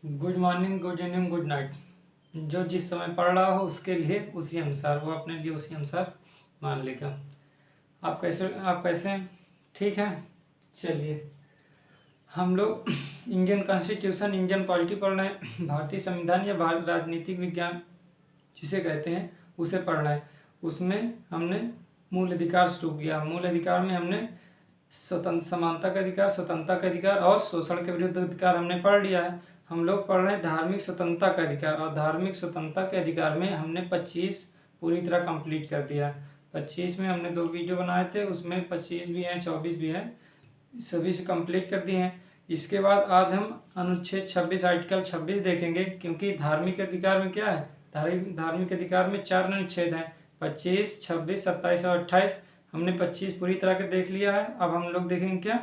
Good morning, good evening, good night. जो जिस समय पढ़ रहा हो उसके लिए उसी अनुसार वो अपने लिए उसी अनुसार मान लेगा। आप कैसे हैं? ठीक है। चलिए, हम लोग इंडियन कॉन्स्टिट्यूशन, इंडियन पॉलिटी पढ़ रहे हैं। भारतीय संविधान या भारत राजनीतिक विज्ञान जिसे कहते हैं उसे पढ़ रहे हैं। उसमें हमने मूल अधिकार शुरू किया। मूल अधिकार में हमने स्वतंत्र समानता का अधिकार, स्वतंत्रता का अधिकार और शोषण के विरुद्ध अधिकार हमने पढ़ लिया है। हम लोग पढ़ रहे हैं धार्मिक स्वतंत्रता का अधिकार, और धार्मिक स्वतंत्रता के अधिकार में हमने 25 पूरी तरह कंप्लीट कर दिया। 25 में हमने 2 वीडियो बनाए थे, उसमें 25 भी हैं, 24 भी हैं, सभी से कंप्लीट कर दिए हैं। इसके बाद आज हम अनुच्छेद 26 आर्टिकल 26 देखेंगे, क्योंकि धार्मिक अधिकार में क्या है, धार्मिक अधिकार में 4 अनुच्छेद हैं, 25, 26, 27 और 28। हमने 25 पूरी तरह के देख लिया है। अब हम लोग देखेंगे क्या,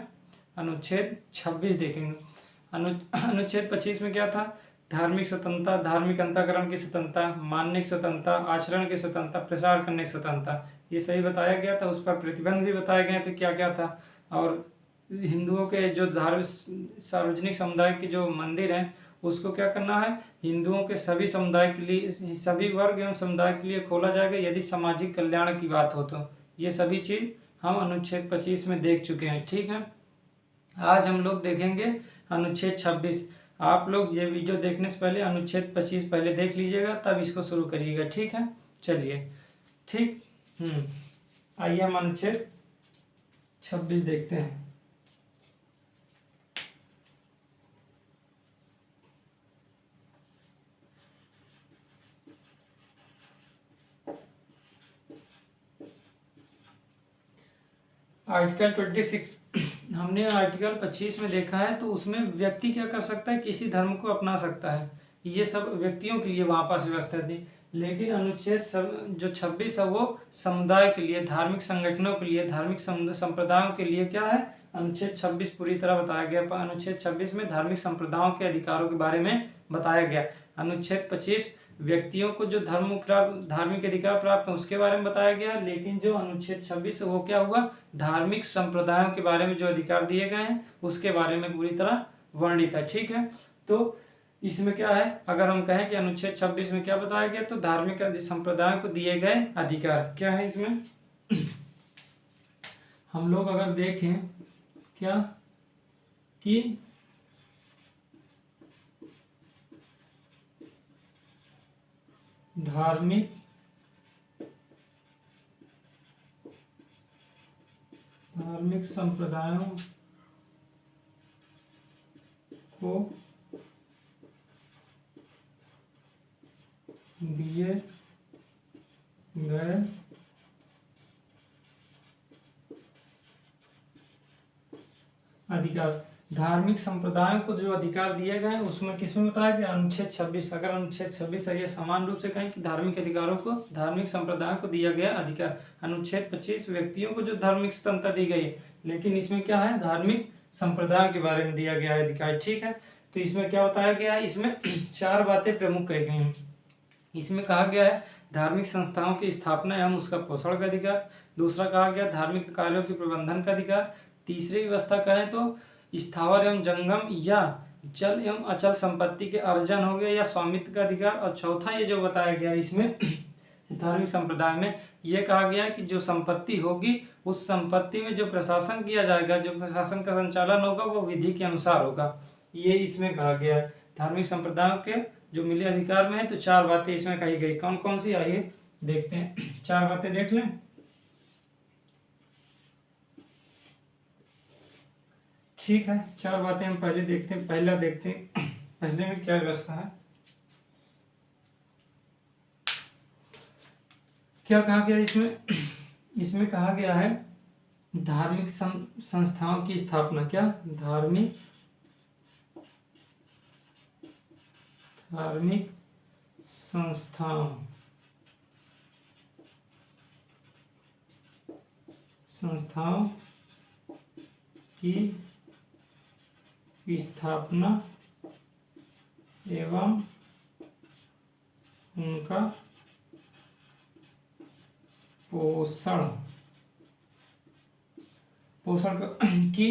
अनुच्छेद 26 देखेंगे। अनुच्छेद 25 में क्या था, धार्मिक स्वतंत्रता, धार्मिक अंतःकरण की स्वतंत्रता, मानने की स्वतंत्रता, आचरण की स्वतंत्रता, प्रसार करने की स्वतंत्रता, ये सही बताया गया था। उस पर प्रतिबंध भी बताए गए थे क्या क्या था। और हिंदुओं के जो सार्वजनिक समुदाय के जो मंदिर हैं उसको क्या करना है, हिंदुओं के सभी समुदाय के लिए, सभी वर्ग एवं समुदाय के लिए खोला जाएगा यदि सामाजिक कल्याण की बात हो तो। ये सभी चीज़ हम अनुच्छेद 25 में देख चुके हैं। ठीक है, आज हम लोग देखेंगे अनुच्छेद 26। आप लोग ये वीडियो देखने से पहले अनुच्छेद 25 पहले देख लीजिएगा, तब इसको शुरू करिएगा। ठीक है, चलिए। ठीक, आइए हम अनुच्छेद 26 देखते हैं। आर्टिकल 26 हमने आर्टिकल 25 में देखा है, तो उसमें व्यक्ति क्या कर सकता है, किसी धर्म को अपना सकता है। ये सब व्यक्तियों के लिए वहाँ पास व्यवस्था थी। लेकिन अनुच्छेद जो 26 है वो समुदाय के लिए, धार्मिक संगठनों के लिए, धार्मिक संप्रदायों के लिए क्या है, अनुच्छेद 26 पूरी तरह बताया गया। अनुच्छेद 26 में धार्मिक संप्रदायों के अधिकारों के बारे में बताया गया। अनुच्छेद 25 व्यक्तियों को जो धार्मिक अधिकार प्राप्त है उसके बारे में बताया गया। लेकिन जो अनुच्छेद 26 है वो क्या हुआ, धार्मिक संप्रदायों के बारे में जो अधिकार दिए गए हैं उसके बारे में पूरी तरह वर्णित है। ठीक है, तो इसमें क्या है, अगर हम कहें कि अनुच्छेद 26 में क्या बताया गया, तो धार्मिक संप्रदायों को दिए गए अधिकार क्या है इसमें। हम लोग अगर देखें क्या कि धार्मिक संप्रदायों को दिए गए अधिकार, धार्मिक संप्रदायों को जो अधिकार दिए गए उसमें किसमें बताया गया, अनुच्छेद 26। अगर अनुच्छेद 26 है, ये समान रूप से कहें कि धार्मिक अधिकारों को, धार्मिक संप्रदायों को दिया गया अधिकार। अनुच्छेद 25 व्यक्तियों को जो धार्मिक स्वतंत्रता दी गई, लेकिन इसमें क्या है, धार्मिक संप्रदायों के बारे में दिया गया है अधिकार। ठीक है, तो इसमें क्या बताया गया है, इसमें 4 बातें प्रमुख कही गई हैं। इसमें कहा गया है धार्मिक संस्थाओं की स्थापना एवं उसका पोषण का अधिकार। दूसरा कहा गया धार्मिक कार्यों के प्रबंधन का अधिकार। तीसरी व्यवस्था करें तो स्थावर एवं जंगम या चल एवं अचल संपत्ति के अर्जन हो गया या स्वामित्व का अधिकार। और चौथा ये जो बताया गया इसमें धार्मिक संप्रदाय में ये कहा गया है कि जो संपत्ति होगी उस संपत्ति में जो प्रशासन किया जाएगा, जो प्रशासन का संचालन होगा वो विधि के अनुसार होगा। ये इसमें कहा गया है धार्मिक संप्रदायों के जो मिले अधिकार में है। तो 4 बातें इसमें कही गई, कौन कौन सी, आइए देखते हैं। 4 बातें देख लें। ठीक है, 4 बातें हम पहले देखते हैं। पहला देखते हैं पहले में क्या व्यवस्था है, क्या कहा गया इसमें। इसमें कहा गया है धार्मिक संस्थाओं की स्थापना, क्या, धार्मिक संस्थाओं की स्थापना एवं उनका पोषण की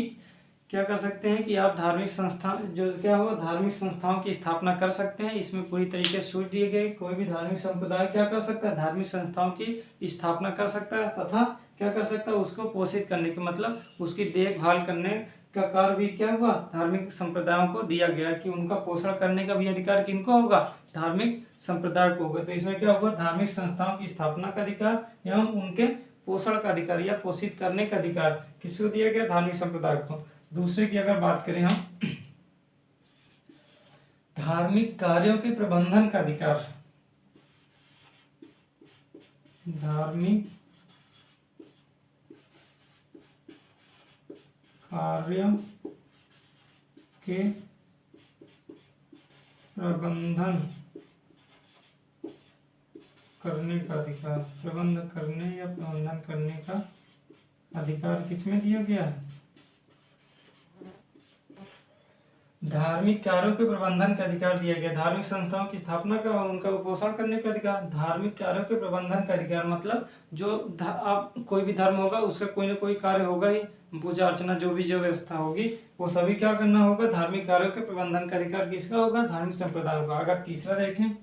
क्या कर सकते हैं कि आप धार्मिक संस्था जो क्या हो धार्मिक संस्थाओं की स्थापना कर सकते हैं। इसमें पूरी तरीके से छूट दिए गए। कोई भी धार्मिक संप्रदाय क्या कर सकता है, धार्मिक संस्थाओं की स्थापना कर सकता है तथा क्या कर सकता है, उसको पोषित करने के मतलब उसकी देखभाल करने का कार्य भी क्या हुआ, धार्मिक संप्रदायों को दिया गया कि उनका पोषण करने का भी अधिकार किनको होगा, धार्मिक संप्रदाय को होगा। तो इसमें क्या होगा, धार्मिक संस्थाओं की स्थापना का अधिकार एवं उनके पोषण का अधिकार या पोषित करने का अधिकार किसको दिया गया, धार्मिक संप्रदाय को। दूसरे की अगर बात करें हम, धार्मिक कार्यों के प्रबंधन का अधिकार, धार्मिक कार्यों के प्रबंधन करने का अधिकार, प्रबंध करने या प्रबंधन करने का अधिकार किसमें दिया गया है, धार्मिक कार्यों के प्रबंधन का अधिकार दिया गया। धार्मिक संस्थाओं की स्थापना का और उनका पोषण करने का अधिकार, धार्मिक कार्यों के प्रबंधन का अधिकार मतलब जो आप कोई भी धर्म होगा उसका कोई ना कोई कार्य होगा ही, पूजा अर्चना जो भी जो व्यवस्था होगी वो सभी क्या करना होगा, धार्मिक कार्यों के प्रबंधन का अधिकार किसका होगा, धार्मिक संप्रदाय होगा। अगर तीसरा देखें,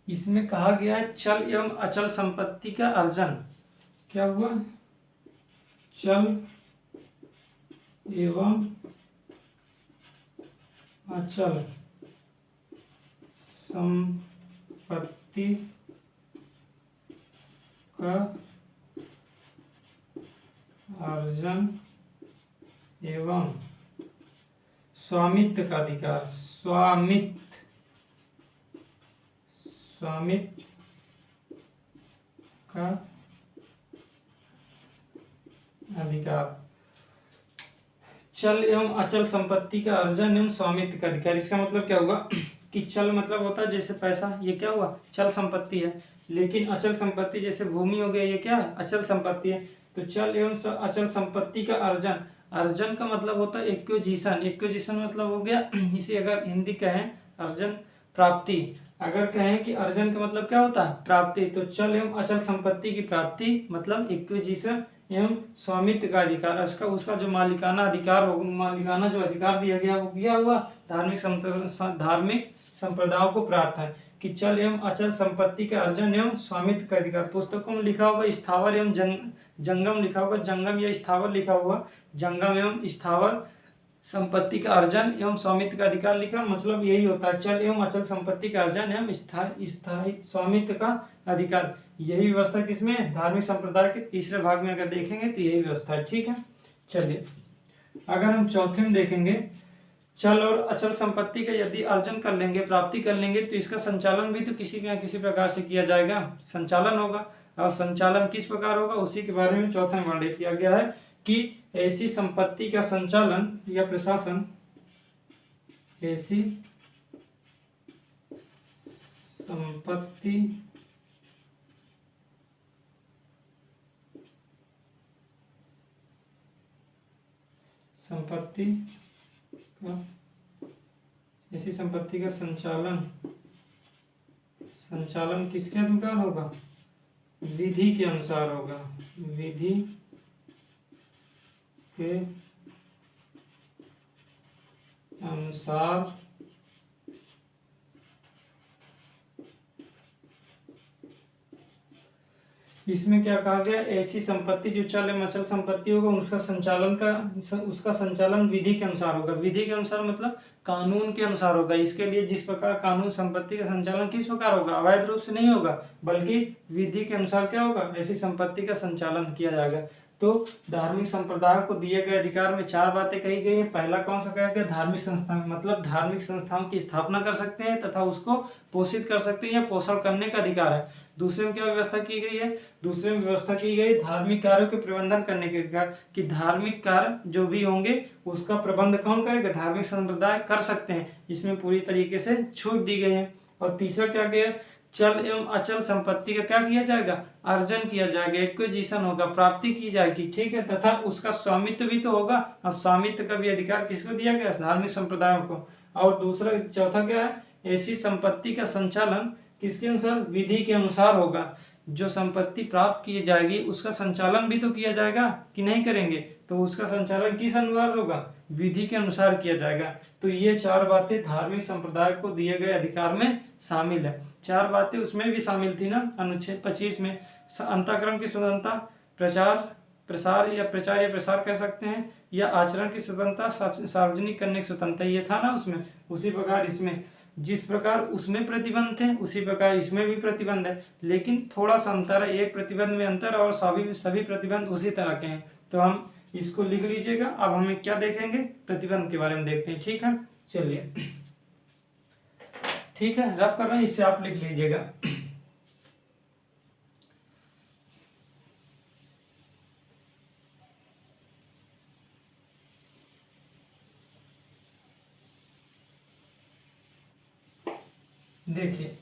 इसमें कहा गया है चल एवं अचल संपत्ति का अर्जन, क्या हुआ, चल एवं अचल संपत्ति का अर्जन एवं स्वामित्व का अधिकार, स्वामित्व का अधिकार, चल एवं अचल संपत्ति का अर्जन एवं स्वामित्व का अधिकार। इसका मतलब क्या हुआ कि चल मतलब होता है जैसे पैसा, ये क्या हुआ, चल संपत्ति है, लेकिन अचल संपत्ति जैसे भूमि हो गया, ये क्या है, अचल संपत्ति है। तो चल एवं अचल संपत्ति का अर्जन, अर्जन का मतलब होता है एक्विजिशन, एक्विजिशन मतलब हो गया, इसे अगर हिंदी कहें अर्जन प्राप्ति, अगर कहें कि अर्जन का मतलब क्या होता है, प्राप्ति। तो चल एवं अचल संपत्ति की प्राप्ति मतलब एक्विजिशन एवं स्वामित्व का अधिकार, उसका जो मालिकाना अधिकार हो, मालिकाना जो अधिकार दिया गया वो किया हुआ धार्मिक संप्रदायों को प्राप्त है कि चल एवं अचल संपत्ति के अर्जन एवं स्वामित्व का अधिकार। पुस्तकों में लिखा होगा स्थावर एवं जंगम लिखा होगा, जंगम या स्थावर लिखा हुआ, जंगम एवं स्थावर संपत्ति का अर्जन एवं स्वामित्व का अधिकार लिखा, मतलब यही होता है चल एवं अचल संपत्ति का अर्जन एवं स्थायी स्वामित्व का अधिकार। यही व्यवस्था किसमें, धार्मिक संप्रदाय के तीसरे भाग में अगर देखेंगे तो यही व्यवस्था है। ठीक है, चलिए अगर हम चौथे में देखेंगे, चल और अचल संपत्ति का यदि अर्जन कर लेंगे, प्राप्ति कर लेंगे, तो इसका संचालन भी तो किसी न किसी प्रकार से किया जाएगा, संचालन होगा। और संचालन किस प्रकार होगा उसी के बारे में चौथे में वर्णित किया गया है कि ऐसी संपत्ति का संचालन या प्रशासन, ऐसी संपत्ति ऐसी संपत्ति का संचालन किसके अनुसार होगा, विधि के अनुसार होगा, विधि के अनुसार इसमें क्या कहा गया, ऐसी संपत्ति जो चल एवं अचल संपत्ति होगा उसका संचालन विधि के अनुसार होगा। विधि के अनुसार मतलब कानून के अनुसार होगा। इसके लिए जिस प्रकार कानून संपत्ति का संचालन किस प्रकार होगा, अवैध रूप से नहीं होगा, बल्कि विधि के अनुसार क्या होगा, ऐसी संपत्ति का संचालन किया जाएगा। तो धार्मिक संप्रदाय को दिए गए अधिकार में 4 बातें कही गई हैं। पहला कौन सा कहा गया, धार्मिक संस्था, मतलब धार्मिक संस्थाओं की स्थापना कर सकते हैं तथा उसको पोषित कर सकते हैं या पोषण करने का अधिकार है। दूसरे में क्या व्यवस्था की गई है, दूसरे में व्यवस्था की गई धार्मिक कार्यों के प्रबंधन करने के अधिकार, कि धार्मिक कार्य जो भी होंगे उसका प्रबंध कौन करेगा, धार्मिक संप्रदाय कर सकते हैं। इसमें पूरी तरीके से छूट दी गई है। और तीसरा क्या गया, चल एवं अचल संपत्ति का क्या किया जाएगा, अर्जन किया जाएगा, एक्विजिशन होगा, प्राप्ति की जाएगी। ठीक है, तथा उसका स्वामित्व भी तो होगा, और स्वामित्व का भी अधिकार किसको दिया गया, धार्मिक संप्रदायों को। और दूसरा चौथा क्या है, ऐसी संपत्ति का संचालन किसके अनुसार, विधि के अनुसार होगा। जो संपत्ति प्राप्त की जाएगी उसका संचालन भी तो किया जाएगा कि नहीं करेंगे, तो उसका संचालन किस अनुसार होगा, विधि के अनुसार किया जाएगा। तो ये 4 बातें धार्मिक संप्रदाय को दिए गए अधिकार में शामिल है। 4 बातें उसमें भी शामिल थी ना अनुच्छेद 25 में। अंतःकरण की स्वतंत्रता, प्रचार या प्रसार कह सकते हैं, या आचरण की स्वतंत्रता, सार्वजनिक करने की स्वतंत्रता, ये था ना उसमें। उसी प्रकार इसमें जिस प्रकार उसमें प्रतिबंध थे उसी प्रकार इसमें भी प्रतिबंध है, लेकिन थोड़ा सा अंतर है, एक प्रतिबंध में अंतर और सभी प्रतिबंध उसी तरह के हैं। तो हम इसको लिख लीजिएगा। अब हमें क्या देखेंगे, प्रतिबंध के बारे में देखते हैं। ठीक है, चलिए ठीक है, रफ कर रहे हैं, इससे आप लिख लीजिएगा। देखिए,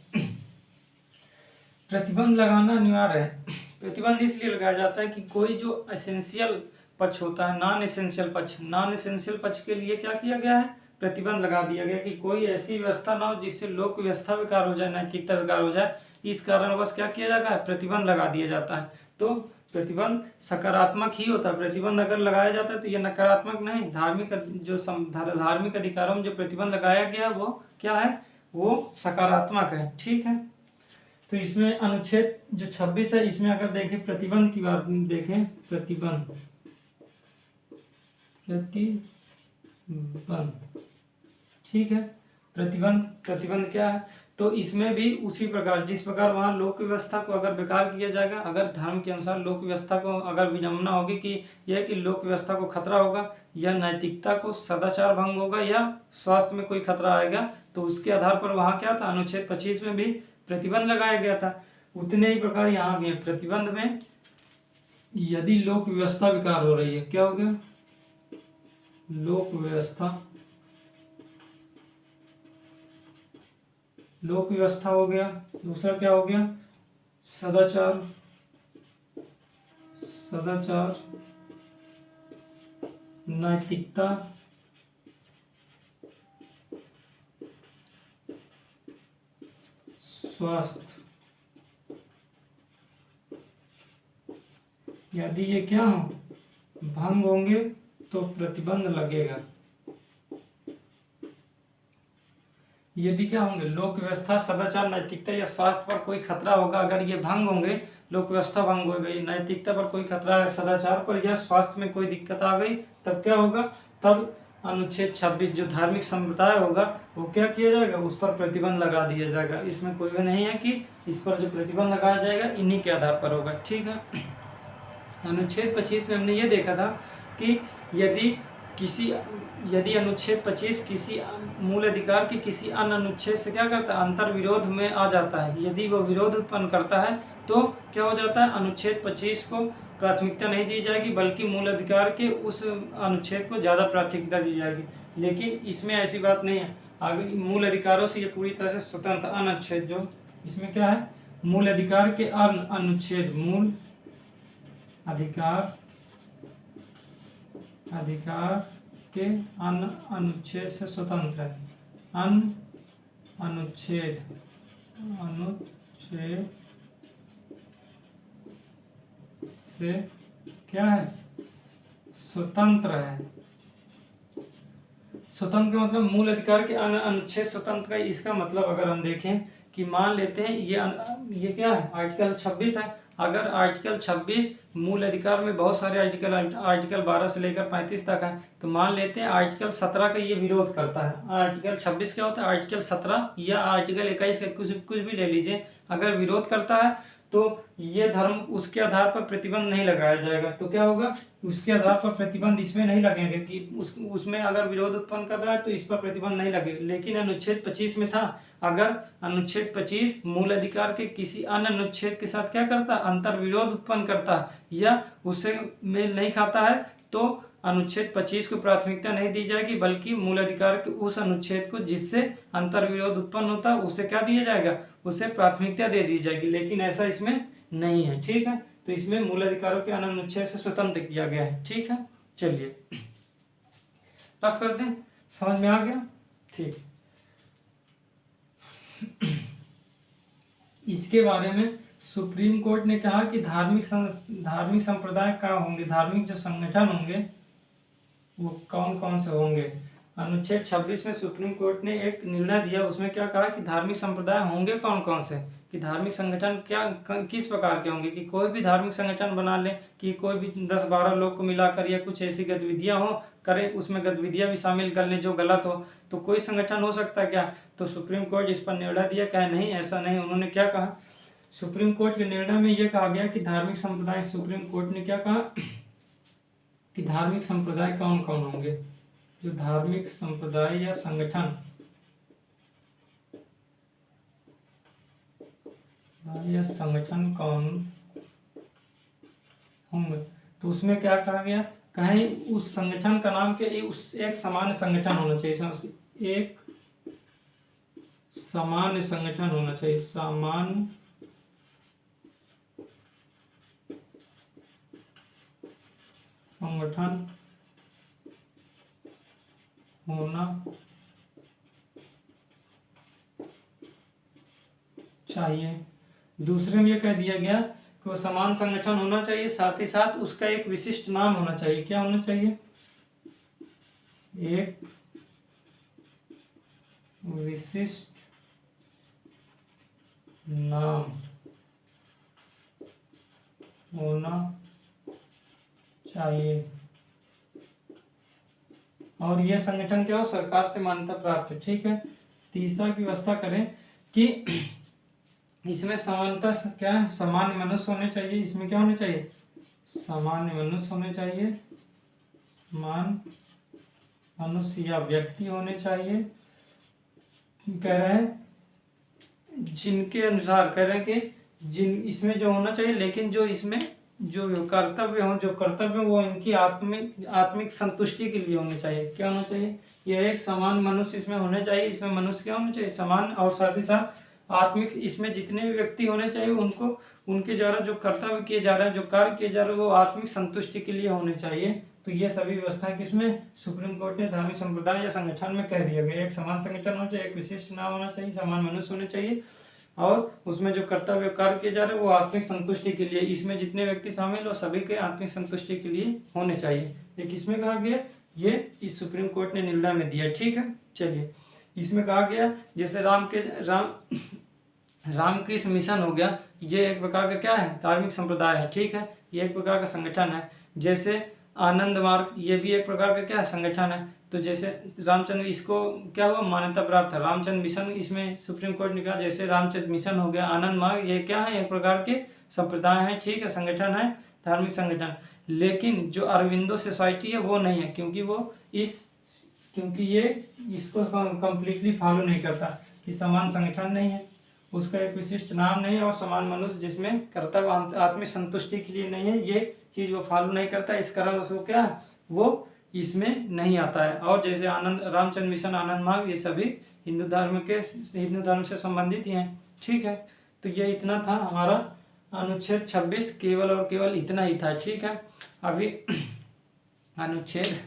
प्रतिबंध लगाना अनिवार्य है। प्रतिबंध इसलिए लगाया जाता है कि कोई जो एसेंशियल पक्ष होता है, नॉन एसेंशियल पक्ष के लिए क्या किया गया है, प्रतिबंध लगा दिया गया कि कोई ऐसी व्यवस्था ना हो जिससे लोक व्यवस्था बेकार हो जाए, नैतिकता बेकार हो जाए। इस कारणवश क्या किया जाता है, प्रतिबंध लगा दिया जाता है। तो प्रतिबंध सकारात्मक ही होता है। प्रतिबंध अगर लगाया जाता है तो ये नकारात्मक नहीं। धार्मिक अधिकारों में जो प्रतिबंध लगाया गया वो क्या है, वो सकारात्मक है। ठीक है, तो इसमें अनुच्छेद जो 26 है, इसमें अगर देखें प्रतिबंध की बात देखें, प्रतिबंध ठीक है, प्रतिबंध क्या है, तो इसमें भी उसी प्रकार जिस प्रकार वहाँ लोक व्यवस्था को अगर बेकार किया जाएगा, अगर धर्म के अनुसार लोक व्यवस्था को अगर विडंबना होगी कि यह कि लोक व्यवस्था को खतरा होगा या नैतिकता को सदाचार भंग होगा या स्वास्थ्य में कोई खतरा आएगा, तो उसके आधार पर वहाँ क्या था, अनुच्छेद 25 में भी प्रतिबंध लगाया गया था। उतने ही प्रकार यहाँ भी है। प्रतिबंध में यदि लोक व्यवस्था बेकार हो रही है, क्या हो गया, लोक व्यवस्था हो गया। दूसरा क्या हो गया, सदाचार नैतिकता, स्वास्थ्य। यदि ये क्या हो, भंग होंगे तो प्रतिबंध लगेगा। यदि क्या होंगे, लोक व्यवस्था, सदाचार, नैतिकता या स्वास्थ्य पर कोई खतरा होगा, अगर ये भंग होंगे, लोक व्यवस्था भंग हो गई, नैतिकता पर कोई खतरा है, सदाचार पर या स्वास्थ्य में कोई दिक्कत आ गई, तब क्या होगा, तब अनुच्छेद 26 जो धार्मिक संप्रदाय होगा वो क्या किया जाएगा, उस पर प्रतिबंध लगा दिया जाएगा। इसमें कोई भी नहीं है कि इस पर जो प्रतिबंध लगाया जाएगा इन्हीं के आधार पर होगा। ठीक है, अनुच्छेद 25 में हमने ये देखा था कि यदि अनुच्छेद 25 किसी मूल अधिकार के किसी अन्य अनुच्छेद से क्या करता है, अंतर विरोध में आ जाता है, यदि वो विरोध उत्पन्न करता है तो क्या हो जाता है, अनुच्छेद 25 को प्राथमिकता नहीं दी जाएगी बल्कि मूल अधिकार के उस अनुच्छेद को ज़्यादा प्राथमिकता दी जाएगी। लेकिन इसमें ऐसी बात नहीं है। आगे मूल अधिकारों से ये पूरी तरह से स्वतंत्र अनुच्छेद, जो इसमें क्या है, मूल अधिकार के अनुच्छेद, मूल अधिकार के अन्य अनुच्छेद से स्वतंत्र है। अनुच्छेद से क्या है, स्वतंत्र है। स्वतंत्र का मतलब मूल अधिकार के अन्य अनुच्छेद स्वतंत्र का, इसका मतलब अगर हम देखें कि मान लेते हैं ये क्या है, आर्टिकल 26 है। अगर आर्टिकल 26 मूल अधिकार में बहुत सारे आर्टिकल 12 से लेकर 35 तक है, तो मान लेते हैं आर्टिकल 17 का ये विरोध करता है। आर्टिकल 26 क्या होता है, आर्टिकल 17 या आर्टिकल 21 का कुछ भी ले लीजिए, अगर विरोध करता है तो ये धर्म उसके आधार पर प्रतिबंध नहीं लगाया जाएगा। तो क्या होगा, उसके आधार पर प्रतिबंध इसमें नहीं लगेंगे कि उसमें अगर विरोध उत्पन्न कर रहा है तो इस पर प्रतिबंध नहीं लगेगा। लेकिन अनुच्छेद 25 में था, अगर अनुच्छेद 25 मूल अधिकार के किसी अन्य अनुच्छेद के साथ क्या करता, अंतर विरोध उत्पन्न करता या उससे मेल नहीं खाता है, तो अनुच्छेद 25 को प्राथमिकता नहीं दी जाएगी बल्कि मूल अधिकार के उस अनुच्छेद को जिससे अंतर विरोध उत्पन्न होता है उसे क्या दिया जाएगा, उसे प्राथमिकता दे दी जाएगी। लेकिन ऐसा इसमें नहीं है। ठीक है, तो इसमें मूल अधिकारों के अनुच्छेद से स्वतंत्र किया गया है। ठीक है, चलिए रफ कर दें, समझ में आ गया। ठीक, इसके बारे में सुप्रीम कोर्ट ने कहा कि धार्मिक संप्रदाय क्या होंगे, धार्मिक जो संगठन होंगे वो कौन कौन से होंगे। अनुच्छेद 26 में सुप्रीम कोर्ट ने एक निर्णय दिया, उसमें क्या कहा कि धार्मिक संप्रदाय होंगे कौन कौन से, कि धार्मिक संगठन क्या किस प्रकार के होंगे, कि कोई भी धार्मिक संगठन बना ले, कि कोई भी 10-12 लोग को मिलाकर या कुछ ऐसी गतिविधियां हो करें, उसमें गतिविधियां भी शामिल कर लें जो गलत हो, तो कोई संगठन हो सकता है क्या। तो सुप्रीम कोर्ट इस पर निर्णय दिया, क्या नहीं ऐसा नहीं। उन्होंने क्या कहा, सुप्रीम कोर्ट के निर्णय में यह कहा गया कि धार्मिक संप्रदाय, सुप्रीम कोर्ट ने क्या कहा कि धार्मिक संप्रदाय कौन कौन होंगे, जो धार्मिक संप्रदाय या संगठन कौन होंगे। तो उसमें क्या कहा गया, कहीं उस संगठन का नाम के उस एक सामान्य संगठन होना चाहिए, एक सामान्य संगठन होना चाहिए, सामान्य संगठन होना चाहिए। दूसरे में यह कह दिया गया कि वो समान संगठन होना चाहिए, साथ ही साथ उसका एक विशिष्ट नाम होना चाहिए। क्या होना चाहिए, एक विशिष्ट नाम होना चाहिए, और यह संगठन क्या हो, सरकार से मान्यता प्राप्त है। ठीक है। तीसरा की व्यवस्था करें कि इसमें समानता क्या है, सामान्य मनुष्य होने चाहिए। इसमें क्या होने चाहिए, सामान्य मनुष्य होने चाहिए, समान मनुष्य या व्यक्ति होने चाहिए। कह रहे हैं जिनके अनुसार, कह रहे हैं कि जिन इसमें जो होना चाहिए, लेकिन जो इसमें जो कर्तव्य हो, जो कर्तव्य वो इनकी आत्मिक संतुष्टि के लिए होने चाहिए। क्या होना चाहिए, यह एक समान मनुष्य इसमें होने चाहिए। इसमें मनुष्य क्या होने चाहिए, समान, और साथ ही साथ आत्मिक। इसमें जितने भी व्यक्ति होने चाहिए उनको, उनके द्वारा जो कर्तव्य किए जा रहे हैं, जो कार्य किए जा रहे हैं, वो आत्मिक संतुष्टि के लिए होने चाहिए। तो ये सभी व्यवस्थाएं किसमें, सुप्रीम कोर्ट ने धार्मिक संप्रदाय या संगठन में कह दिया गया। एक समान संगठन होना चाहिए, एक विशिष्ट नाम होना चाहिए, समान मनुष्य होने चाहिए, और उसमें जो कर्तव्य कार्य किए जा रहे हैं वो आत्मिक संतुष्टि के लिए, इसमें जितने व्यक्ति शामिल हो सभी के आत्मिक संतुष्टि के लिए होने चाहिए। ये किसमें कहा गया, ये इस सुप्रीम कोर्ट ने निर्णय में दिया। ठीक है। चलिए, इसमें कहा गया जैसे रामकृष्ण मिशन हो गया, ये एक प्रकार का क्या है, धार्मिक संप्रदाय है। ठीक है, ये एक प्रकार का संगठन है। जैसे आनंद मार्ग, ये भी एक प्रकार का क्या है, संगठन है। तो जैसे रामचंद्र, इसको क्या हुआ, मान्यता प्राप्त है। रामचंद्र मिशन, इसमें सुप्रीम कोर्ट ने कहा जैसे रामचंद्र मिशन हो गया, आनंद मार्ग, ये क्या है, एक प्रकार के संप्रदाय है। ठीक है, संगठन है, धार्मिक संगठन। लेकिन जो अरविंदो सोसाइटी है वो नहीं है, क्योंकि ये इसको कंप्लीटली फॉलो नहीं करता, कि समान संगठन नहीं है, उसका एक विशिष्ट नाम नहीं है, और समान मनुष्य जिसमें कर्तव्य आत्मिक संतुष्टि के लिए नहीं है, ये चीज वो फॉलो नहीं करता। इस कारण उसको क्या है, वो इसमें नहीं आता है। और जैसे रामचंद्र मिशन, आनंद मार्ग, ये सभी हिंदू धर्म से संबंधित ही हैं। ठीक है। तो ये इतना था हमारा अनुच्छेद 26, केवल और केवल इतना ही था। ठीक है। अभी अनुच्छेद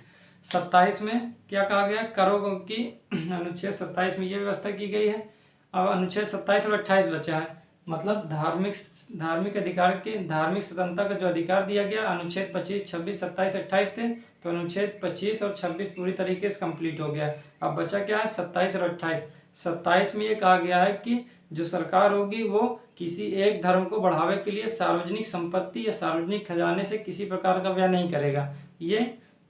27 में क्या कहा गया, करो की अनुच्छेद 27 में ये व्यवस्था की गई है। अब अनुच्छेद 27 और 28 बचा है, मतलब धार्मिक अधिकार के, धार्मिक स्वतंत्रता का जो अधिकार दिया गया, अनुच्छेद 25, 26, 27, 28 थे। तो अनुच्छेद 25 और 26 पूरी तरीके से कंप्लीट हो गया। अब बचा क्या है, 27 और 28। 27 में ये कहा गया है कि जो सरकार होगी वो किसी एक धर्म को बढ़ावे के लिए सार्वजनिक संपत्ति या सार्वजनिक खजाने से किसी प्रकार का व्यय नहीं करेगा। ये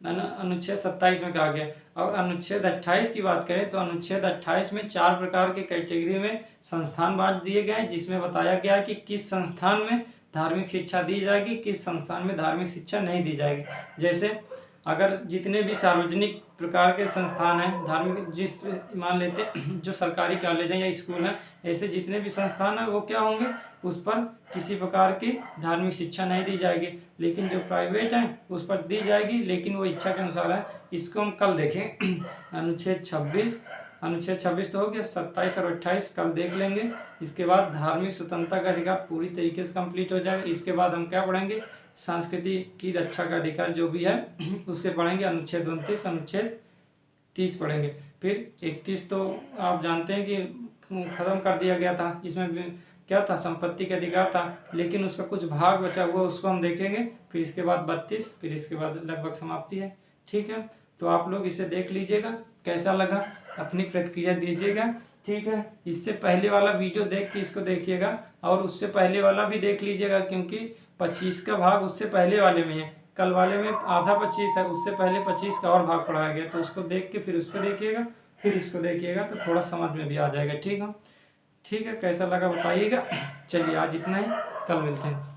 अनुच्छेद 27 में कहा गया। और अनुच्छेद 28 की बात करें तो अनुच्छेद 28 में 4 प्रकार के कैटेगरी में संस्थान बांट दिए गए हैं, जिसमें बताया गया है कि किस संस्थान में धार्मिक शिक्षा दी जाएगी, किस संस्थान में धार्मिक शिक्षा नहीं दी जाएगी। जैसे अगर जितने भी सार्वजनिक प्रकार के संस्थान हैं धार्मिक, जिस मान लेते जो सरकारी कॉलेज हैं या स्कूल हैं, ऐसे जितने भी संस्थान हैं वो क्या होंगे, उस पर किसी प्रकार की धार्मिक शिक्षा नहीं दी जाएगी। लेकिन जो प्राइवेट हैं उस पर दी जाएगी, लेकिन वो इच्छा के अनुसार है। इसको हम कल देखें। अनुच्छेद 26 तो हो गया, 27 और 28 कल देख लेंगे। इसके बाद धार्मिक स्वतंत्रता का अधिकार पूरी तरीके से कंप्लीट हो जाएगा। इसके बाद हम क्या पढ़ेंगे, संस्कृति की रक्षा का अधिकार जो भी है उसके पढ़ेंगे। अनुच्छेद 29, अनुच्छेद 30 पढ़ेंगे। फिर 31 तो आप जानते हैं कि खत्म कर दिया गया था। इसमें क्या था, संपत्ति का अधिकार था, लेकिन उसका कुछ भाग बचा हुआ उसको हम देखेंगे। फिर इसके बाद 32, फिर इसके बाद लगभग समाप्ति है। ठीक है, तो आप लोग इसे देख लीजिएगा, कैसा लगा अपनी प्रतिक्रिया दीजिएगा। ठीक है, इससे पहले वाला वीडियो देख के इसको देखिएगा और उससे पहले वाला भी देख लीजिएगा, क्योंकि 25 का भाग उससे पहले वाले में है, कल वाले में आधा 25 है, उससे पहले 25 का और भाग पढ़ाया गया। तो उसको देख के फिर उसको देखिएगा, फिर इसको देखिएगा, तो थोड़ा समझ में भी आ जाएगा। ठीक है, ठीक है, कैसा लगा बताइएगा। चलिए आज इतना ही, कल मिलते हैं।